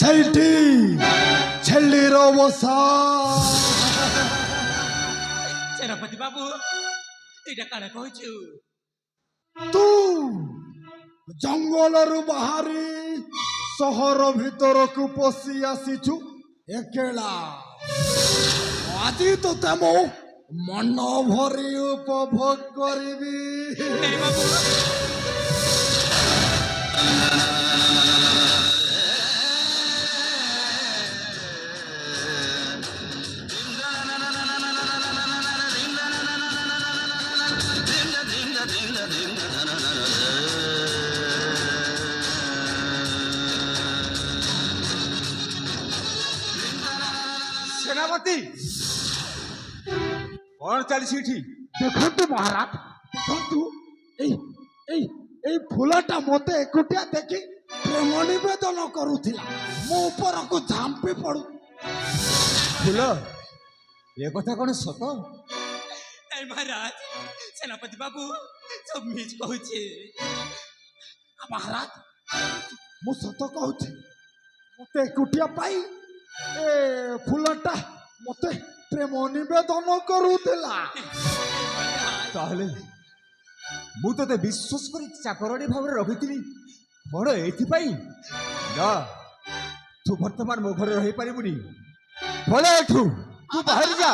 ସେଇଠି ଛେଳିର ବସା। ସେନାପତି ବାବୁ ଏଇଟା କାଣା କହୁଛୁ? ତୁ ଜଙ୍ଗଲରୁ ବାହାରି ସହର ଭିତରକୁ ପଶି ଆସିଛୁ ଏକେଲା। ଆଜି ତୋତେ ମୁଁ ମନ ଭରି ଉପଭୋଗ କରିବି। ନାଇଁ ବାବୁ, ସେନାପତି କଣ ଚାଲିଛି ଏଠି? ଦେଖନ୍ତୁ ମହାରାଜ, ଦେଖନ୍ତୁ ଏଇ ଏଇ ଏଇ ଫୁଲଟା ମତେ ଏକୁଟିଆ ଦେଖି ପ୍ରେମ ନିବେଦନ କରୁଥିଲା। ମୋ ଉପରକୁ ଝାମ୍ପି ପଡୁ। ଫୁଲ ଏ କଥା କଣ ସତ? ନାଇଁ ମହାରାଜ, ସେନାପତି ବାବୁ ସବୁ ମିଛ କହୁଛି। ମହାରାଜ, ମୁଁ ସତ କହୁଛି। ମତେ ଏକୁଟିଆ ପାଇ ଏ ଫୁଲଟା ମତେ ପ୍ରେମ ନିବେଦନ କରୁଥିଲା। ତାହେଲେ ମୁଁ ତତେ ବିଶ୍ୱାସ କରି ଚାକରାଣୀ ଭାବରେ ରଖିଥିଲି କଣ ଏଇଥିପାଇଁ? ନା, ତୁ ବର୍ତ୍ତମାନ ମୋ ଘରେ ରହିପାରିବୁନି। ପଳା ଏଠୁ, ତୁ ବାହାରି ଯା।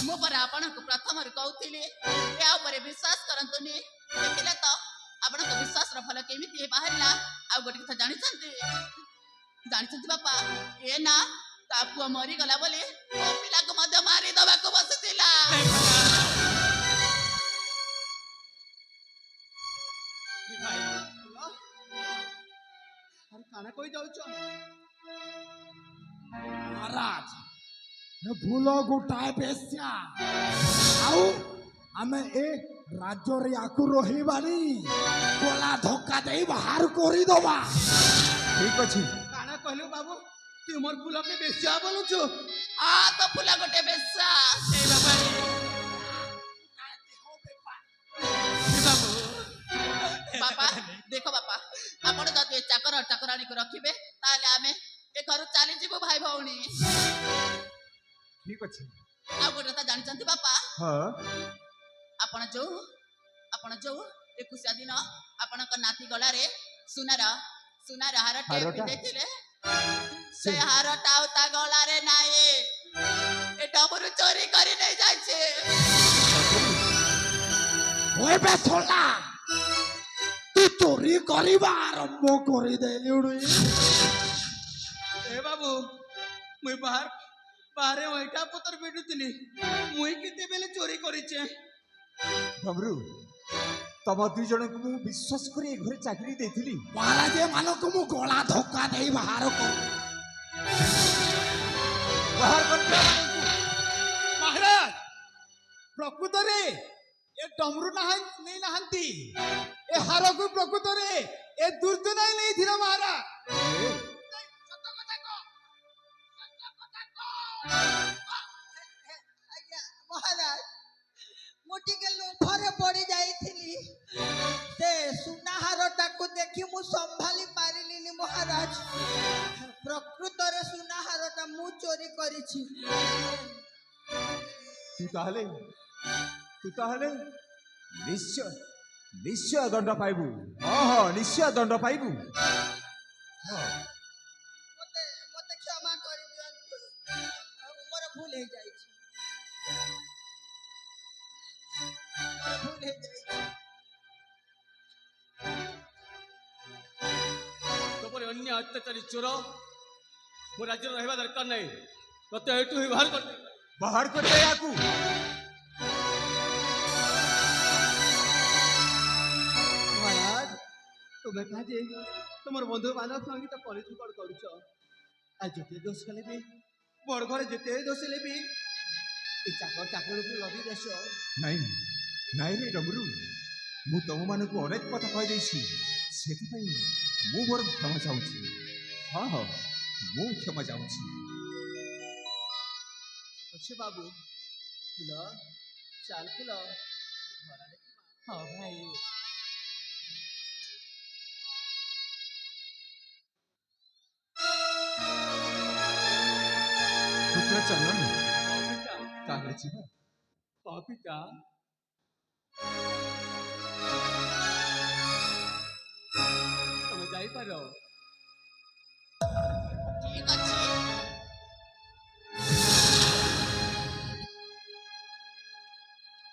ମୁଁ ପରା ଆପଣଙ୍କୁ ପ୍ରଥମରୁ କହୁଥିଲି ଏହା ଉପରେ ବିଶ୍ୱାସ କରନ୍ତୁନି। ଦେଖିଲେ ତ ଆପଣଙ୍କ ବିଶ୍ୱାସର ଫଳ କେମିତି ବାହାରିଲା। ଆଉ ଗୋଟେ କଥା ଜାଣିଛନ୍ତି ବାପା, ଏ ନା ତା ପୁଅ ମରିଗଲା ବୋଲି ମୋ ପିଲାକୁ ମଧ୍ୟ ମାରିଦବାକୁ ବସିଥିଲା। କାଣା କହି ଯାଉଛ? ମହାରାଜ, ଏ ଫୁଲ ଗୋଟାଏ ବେଶ୍ୟା। ଆଉ ଆମେ ଏ ରାଜ୍ୟରେ ୟାକୁ ରହିବାନି, ଗଲା ଧକ୍କା ଦେଇ ବାହାର କରିଦବା। ଠିକ ଅଛି। କାଣା କହିଲୁ ବାବୁ? ତୁ ମୋର ଫୁଲକେ ବେଶ୍ୟା ବୋଲୁଛୁ? ତ ଫୁଲ ଗୋଟେ ବେଶା। এই বাবা, ବାପା ଦେଖ ବାପା, ଆପଣ ଯଦି ଏ ଚାକରାଣୀକୁ ରଖିବେ ତାହେଲେ ଆମେ ଏ ଘରୁ ଚାଲିଯିବୁ ଭାଇ ଭଉଣୀ। ଠିକ ଅଛି। ଆଉ ଗୋଟେ କଥା ଜାଣିଛନ୍ତି ବାପା, ହଁ, ଆପଣ ଯୋଉ ଏକୋଇଶିଆ ଦିନ ଆପଣଙ୍କ ନାତି ଗଳାରେ ସୁନାର ହାରଟେ ହାରଟା? ପିନ୍ଧେଇଥିଲେ, ସେ ହାରଟା ଆଉ ତା ଗଳାରେ ନାହିଁ। ଏ ଡବରୁ ଚୋରି କରି ନେଇ ଯାଇଛି। ওই বেছলা, তুই চোরি করিবা আরম্ভ করে দেলুড়ি। ଏ ବାବୁ, ମୁଇଁ ବାହାରେ ଅଇଁଠା ପତ୍ର ପିଟୁଥିଲି। ମୁଇଁ କେତେବେଳେ ଚୋରି କରିଛେ? ଡମରୁ, ତମ ଦୁଇ ଜଣଙ୍କୁ ମୁଁ ବିଶ୍ୱାସ କରି ଏ ଘରେ ଚାକିରି ଦେଇଥିଲି। মহারাজ এମାନଙ୍କୁ ମୁଁ ଗଳା ଧକ୍କା ଦେଇ ବାହାର କରୁ। ବାହାର କରିଦିଅ ଏମାନଙ୍କୁ। ମହାରାଜ, ପ୍ରକୃତରେ ଏ ଡମରୁ ନେଇ ନାହାନ୍ତି। ଏ ହାରକୁ ପ୍ରକୃତରେ ଏ ଦୁର୍ଜନ ନେଇଥିଲା ମହାରାଜ। ମହାରାଜ, ମୁଁ ଟିକେ ଲୋଭରେ ପଡି ଯାଇଥିଲି। ସେ ସୁନାହାରଟାକୁ ଦେଖି ମୁଁ ସମ୍ଭାଳି ପାରିଲିନି ମହାରାଜ। ପ୍ରକୃତରେ ସୁନାହାରଟା ମୁଁ ଚୋରି କରିଛି। ତୁ ତାହେଲେ ନିଶ୍ଚୟ ଦଣ୍ଡ ପାଇବୁ। ହଁ, ନିଶ୍ଚୟ ଦଣ୍ଡ ପାଇବୁ। ମତେ କ୍ଷମା କରିଦିଅନ୍ତୁ, ମୋର ଭୁଲ ହେଇଯାଇଛି। ତୋପରି ଅନ୍ୟ ଅତ୍ୟାଚାରୀ ଚୋର ମୋ ରାଜ୍ୟରେ ରହିବା ଦରକାର ନାହିଁ। ତତେ ଏଠୁ ହିଁ ବାହାର କରିଦେ। ବାହାର କରିଦେ ୟାକୁ। ମହାରାଜ, ତୁମେ କାଜେ তোমার বন্ধু বান্ধব সঙ্গে পলিথিন কଣ କରୁଛ? আর যেতে দোষ কলে ବି বড় ঘরে যেতে দোষ ହେଲେ ବି এই ଚାକର ଉପରେ ଲଦି ଦେଶ। ନାଇଁ ରେ ଡମରୁ, ମୁଁ ତମମାନଙ୍କୁ ଅନେକ କଥା କହିଦେଇଛି। ସେଥିପାଇଁ ମୁଁ ମୋର କ୍ଷମା ଚାହୁଁଛି। ହଁ, ମୁଁ କ୍ଷମା ଚାହୁଁଛି। ଅଛି ବାବୁ, ଫୁଲ ଚାଲ ଫୁଲ। ହଁ ଭାଇ। ପୁତ୍ର ଚନ୍ଦନ ପିତା ତାହେଲେ ଯିବା। ହଁ ପିତା ତମେ ଯାଇପାର। ଠିକ ଅଛି।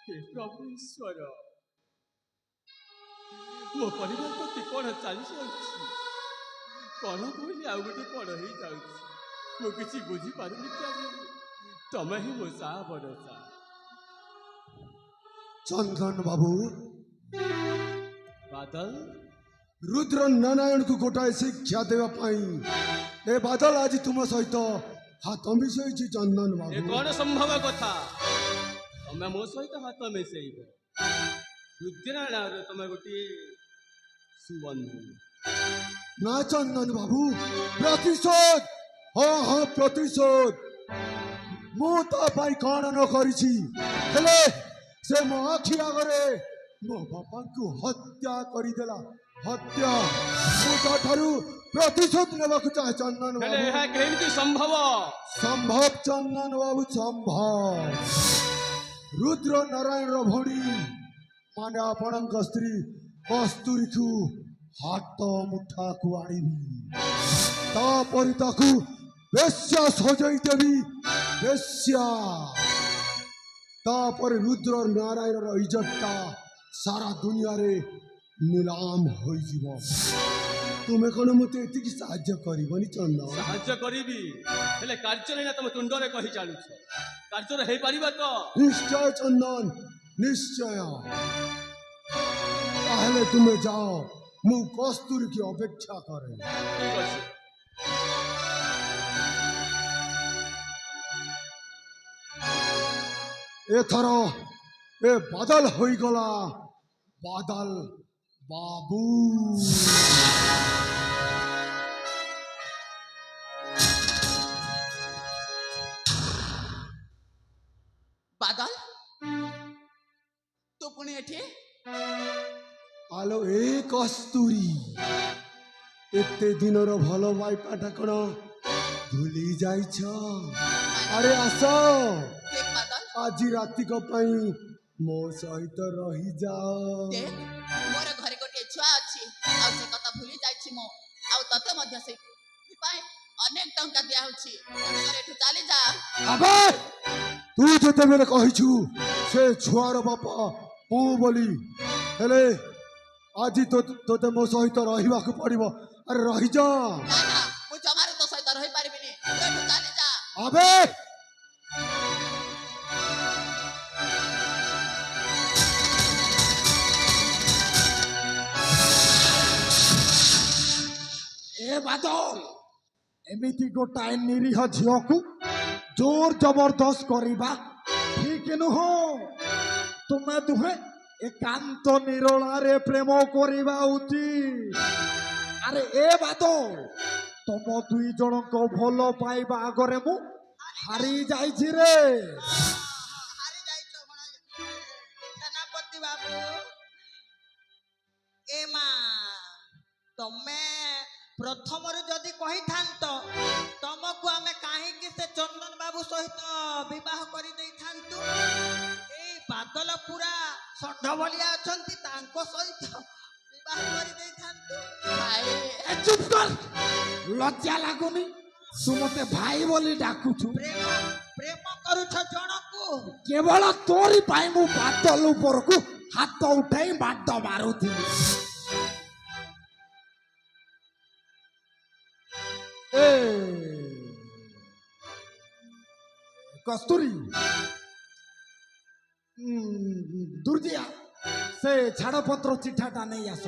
ହେ ପ୍ରଭୁ ଈଶ୍ୱର ମୋ ପରିବାର ପ୍ରତି କଣ ଚାଲି ଯାଉଛି, କଣ କହିଲେ ଆଉ ଗୋଟେ କଣ ହେଇଯାଉଛି, ମୁଁ କିଛି ବୁଝିପାରୁନି ପ୍ରଭୁ। ତମେ ହିଁ ମୋ ସାହା ଭରସା। ଚନ୍ଦନ ବାବୁ, ବାଦଲ ରୁଦ୍ର ନାରାୟଣକୁ ଗୋଟାଏ ଶିକ୍ଷା ଦେବା ପାଇଁ ଏ ବାଦଲ ଆଜି ତୁମ ସହିତ ହାତ ମିଶେଇଛି। ଚନ୍ଦନ ଏ ବାବୁ, କଣ ସମ୍ଭବ କଥା? ତମେ ମୋ ସହିତ ହାତ ମିଶେଇବ? ରୁଦ୍ରନାରାୟଣର ତମେ ଗୋଟିଏ ସୁବନ୍ଧୁ। ନା ଚନ୍ଦନ ବାବୁ, ପ୍ରତିଶୋଧ, ହଁ ହଁ ପ୍ରତିଶୋଧ। ମୁଁ ତା ପାଇଁ କଣ ନ କରିଛି, ହେଲେ ସେ ମୋ ଆଖି ଆଗରେ ମୋ ବାପାଙ୍କୁ ହତ୍ୟା କରିଦେଲା। ହତ୍ୟା, ମୁଁ ତାଠାରୁ ପ୍ରତିଶୋଧ ନେବାକୁ ଚାହେଁ। ଚନ୍ଦନ ହେଲେ ବାବୁ, ଏହା କେମିତି ସମ୍ଭବ? ସମ୍ଭବ ଚନ୍ଦନ ବାବୁ, ସମ୍ଭବ। ରୁଦ୍ର ନାରାୟଣର ଭଉଣୀ ମାନେ ଆପଣଙ୍କ ସ୍ତ୍ରୀ କସ୍ତୁରୀକୁ ହାତ ମୁଠାକୁ ଆଣିବି, ତାପରେ ତାକୁ ବେଶ୍ୟା ସଜାଇ ଦେବି। ବେଶ୍ୟା, ତାପରେ ରୁଦ୍ର ନାରାୟଣର ଇଜ୍ଜତଟା ସାରା ଦୁନିଆରେ ନିଲାମ ହୋଇଯିବ। ତୁମେ କଣ ମତେ ଏତିକି ସାହାଯ୍ୟ କରିବନି ଚନ୍ଦନ? ସାହାଯ୍ୟ କରିବି, ହେଲେ କାର୍ଯ୍ୟରେ ନା ତମେ ତୁଣ୍ଡରେ କହି ଚାଲୁଛ। କାର୍ଯ୍ୟରେ ହେଇପାରିବ ତ? ନିଶ୍ଚୟ ଚନ୍ଦନ, ନିଶ୍ଚୟ। ତାହେଲେ ତୁମେ ଯାଅ, ମୁଁ କସ୍ତୁରୀକି ଅପେକ୍ଷା କରେ। ଠିକ ଅଛି। ଏଥର ଏ ବାଦଲ ହୋଇଗଲା ବାଦଲ ବାବୁ। ବାଦଲ, ତୁ ପୁଣି ଏଠି? ଆଲୋ ଏ କସ୍ତୁରୀ, ଏତେ ଦିନର ଭଲ ପାଇବାଟା କଣ ଭୁଲି ଯାଇଛ? ଆରେ ଆସ, ଦେଖ ବାଦଲ, ଆଜି ରାତିକ ପାଇଁ ମୋ ସହିତ ରହିଯାଅ। ଦେଖ ମୋର ଘରେ ଗୋଟିଏ ଛୁଆ ଅଛି, ଆଉ ସେ କଥା ଭୁଲି ଯାଇଛି ମୁଁ। ଆଉ ତତେ ମଧ୍ୟ ସେଥିପାଇଁ ଅନେକ ଟଙ୍କା ଦିଆ ହଉଛି। ତେଣୁକରି ଏଠୁ ଚାଲି ଯା। ଆବେ, ତୁ ଯେତେବେଳେ କହିଛୁ ସେ ଛୁଆର ବାପା ମୁଁ ବୋଲି, ହେଲେ ଆଜି ତୋତେ ମୋ ସହିତ ରହିବାକୁ ପଡିବ। ଆରେ ରହିଯା। ନା ନା, ମୁଁ ଜମାରୁ ତୋ ସହିତ ରହିପାରିବିନି। ତୁ ଏଠୁ ଚାଲି ଯା। ଆବେ, ଏ ବାଦଲ, ଏମିତି ଗୋଟାଏ ନିରୀହ ଝିଅକୁ ଜୋର ଜବରଦସ୍ତ କରିବା ଠିକ ନୁହଁ। ତୁମେ ଦୁହେଁ ଏକାନ୍ତ ନିରୋଳାରେ ପ୍ରେମ କରିବା ଉଚିତ। ଆରେ ଏ ବାଦଲ, ତମ ଦୁଇ ଜଣଙ୍କ ଭଲ ପାଇବା ଆଗରେ ମୁଁ ହାରି ଯାଇଛି ରେ। ହାରି ଯାଇଛ କଣ ସେନାପତି ବାବୁ? ଏ ମା, ତମେ ପ୍ରଥମରୁ ଯଦି କହିଥାନ୍ତ, ତମକୁ ଆମେ କାହିଁକି ସେ ଚନ୍ଦନ ବାବୁ ସହିତ ବିବାହ କରିଦେଇଥାନ୍ତୁ। ଏଇ ବାଦଲ ପୁରା ଷଣ୍ଢ ଭଳିଆ ଅଛନ୍ତି, ତାଙ୍କ ସହିତ ବିବାହ କରିଦେଇଥାନ୍ତୁ। ଭାଇ, ଏ ଚୁପ କର, ଲଜ୍ଜା ଲାଗୁନି? ତୁ ମତେ ଭାଇ ବୋଲି ଡାକୁଛୁ? ପ୍ରେମ ପ୍ରେମ କରୁଛ ଜଣକୁ। କେବଳ ତୋରି ପାଇଁ ମୁଁ ବାଦଲ ଉପରକୁ ହାତ ଉଠାଇ ମାଡ ମାରୁଥିଲି। ଏ କସ୍ତୁରୀ, ଦୁର୍ଜିଆ, ସେ ଛାଡ଼ପତ୍ର ଚିଠାଟା ନେଇ ଆସ।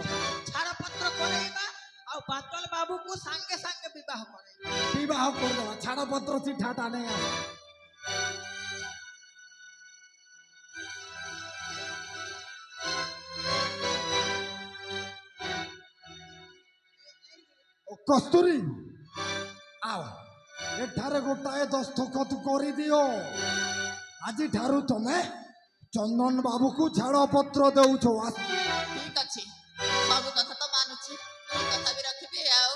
ଛାଡ଼ପତ୍ର କରେଇବା ଆଉ ବାଦଲ ବାବୁକୁ ସାଙ୍ଗେ ସାଙ୍ଗେ ବିବାହ କରେଇବା। ବିବାହ କରିଦେବା, ଛାଡ଼ପତ୍ର ଚିଠାଟା ନେଇ ଆସ। ଓ କସ୍ତୁରୀ, ଆଅ, ଏଠାରେ ଗୋଟାଏ ଦସ୍ତଖତ କରିଦିଅ। ଆଜିଠାରୁ ତମେ ଚନ୍ଦନ ବାବୁକୁ ଛାଡ଼ପତ୍ର ଦେଉଛ। ଠିକ ଅଛି, ସବୁ କଥା ତ ମାନୁଛି, ଏଇ କଥା ବି ରଖିବି। ଆଉ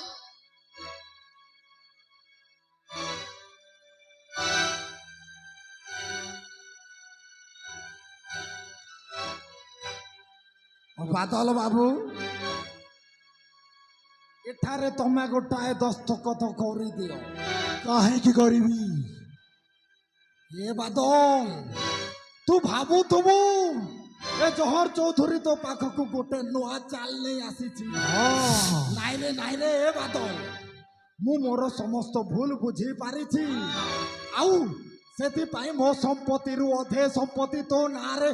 ବାଦଲ ବାବୁ ଏଠାରେ ତମେ ଗୋଟାଏ ଦସ୍ତଖତ କରିଦିଅ। କାହିଁକି କରିବି? ଏ ବାଦଲ ତୁ ଭାବୁଥିବୁ ଏ ଜହର ଚୌଧୁରୀ ତୋ ପାଖକୁ ଗୋଟେ ନୂଆ ଚାଲ ନେଇ ଆସିଛି। ନାଇଁରେ ଏ ବାଦଲ, ମୁଁ ମୋର ସମସ୍ତ ଭୁଲ ବୁଝି ପାରିଛି। ଆଉ ସେଥିପାଇଁ ମୋ ସମ୍ପତ୍ତିରୁ ଅଧେ ସମ୍ପତ୍ତି ତୋ ନାଁରେ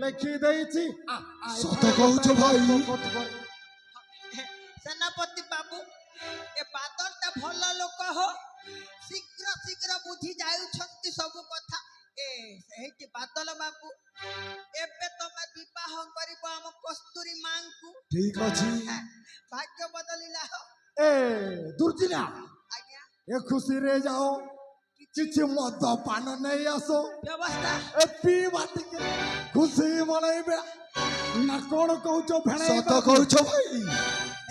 ଲେଖି ଦେଇଛି। ସତ କହୁଛ ଭାଇ? ସେନାପତି ବାବୁ, ଏ ବାଦଲଟା ଭଲ ଲୋକ ହୋ, ଶୀଘ୍ର ଶୀଘ୍ର ବୁଝି ଯାଉଛନ୍ତି ସବୁ କଥା। ସେଇଠି ବାଦଲ ବାବୁ, ଏବେ ତମେ ବିବାହ କରିବ ଆମ କସ୍ତୁରୀ ମାଙ୍କୁ। ଠିକ ଅଛି। ଭାଗ୍ୟ ବଦଳିଲା ହୋ। ଏ ଦୁର୍ଜିନା, ଆଜ୍ଞା, ଏ ଖୁସିରେ ଯାଅ, କିଛି ମଦ ପାନ ନେଇ ଆସ, ବ୍ୟବସ୍ଥା ଏ ପିଇବା ଟିକେ ଖୁସି ମନେଇବେ। ନା କଣ କହୁଛ ଭେଣେଇ? ସତ କହୁଛ ଭାଇ,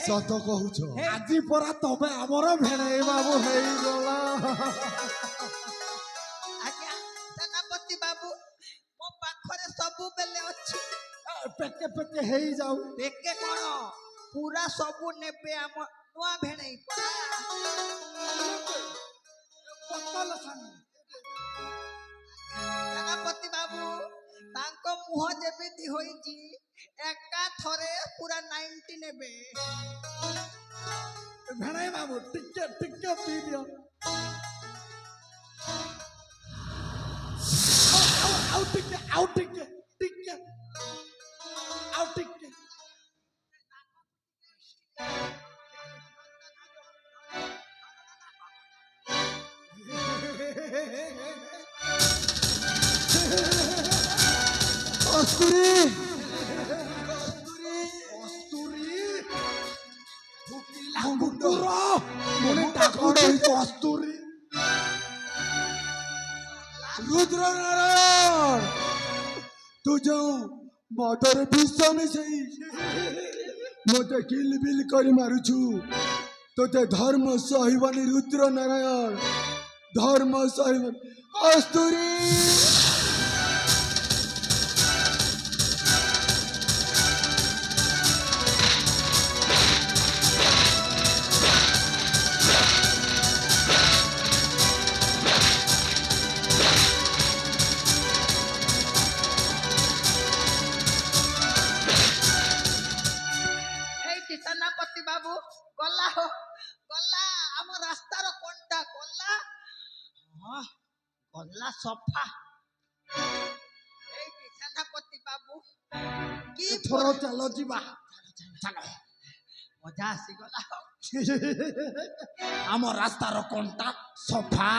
ସତ କହୁଛ। ଆଜି ପରା ତମେ ଆମର ଭେଣେଇ ବାବୁ ହେଇଗଲା। ଆଜ୍ଞା ସେନାପତି ବାବୁ, ମୋ ପାଖରେ ସବୁବେଳେ ଅଛି। ପେକେ ପେକେ ହେଇଯାଉ। ବେକେ କଣ, ପୁରା ସବୁ ନେବେ ଆମ ନୂଆ ଭେଣେଇ ପରା। ସେନାପତି ବାବୁ, ତାଙ୍କ ମୁହଁ ଯେମିତି ହୋଇଛି ଏକା ଥରେ ପୁରା 90 ନେବେ। ଭେଣେଇ ବାବୁ ଟିକେ ଟିକେ ପିଇ ଦିଅ। ଆଉ ଟିକେ ଆଉ ଟିକେ ଟିକେ ଆଉ ଟିକେ। কস্তুরী কস্তুরী রুদ্রনারায়ণ তু যাও মদরে বিষ মিশাই মতে কিল বিল করে মারুছু। তোতে ধর্ম সহিবনি রুদ্রনারায়ণ, ধর্ম সহিবনি। কস্তুরী এইଠି ସେନାପତି ବାବୁ, ଗଲା ହୋ, ଗଲା ଆମ ରାସ୍ତାର କଣ୍ଟା ଗଲା। ହଁ, ଗଲା ସଫା। এইଠି ସେନାପତି ବାବୁ, କି ଏଥର ଚାଲ ଯିବା। ଚାଲ, ମଜା ଆସିଗଲା ହୋ। ଆମ ରାସ୍ତାର କଣ୍ଟା ସଫା।